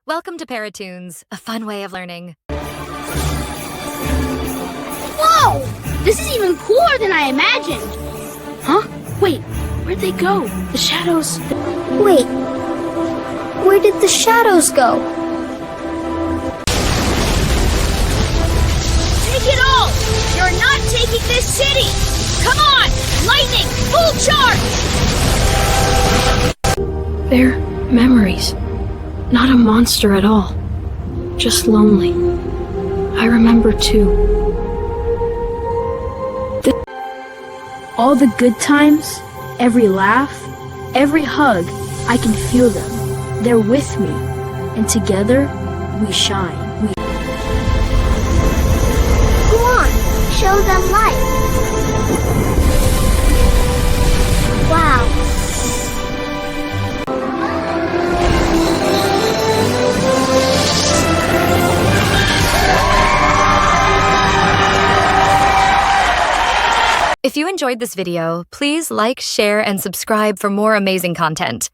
Welcome to Parrotoonz, a fun way of learning. Whoa! This is even cooler than I imagined! Huh? Wait, where'd they go? The shadows... Wait, where did the shadows go? Take it all! You're not taking this city! Come on! Lightning! Full charge! They're memories. Not a monster at all. Just lonely. I remember too. All the good times, every laugh, every hug, I can feel them. They're with me, and together we shine. Go on, show them light. Wow. If you enjoyed this video, please like, share, and subscribe for more amazing content.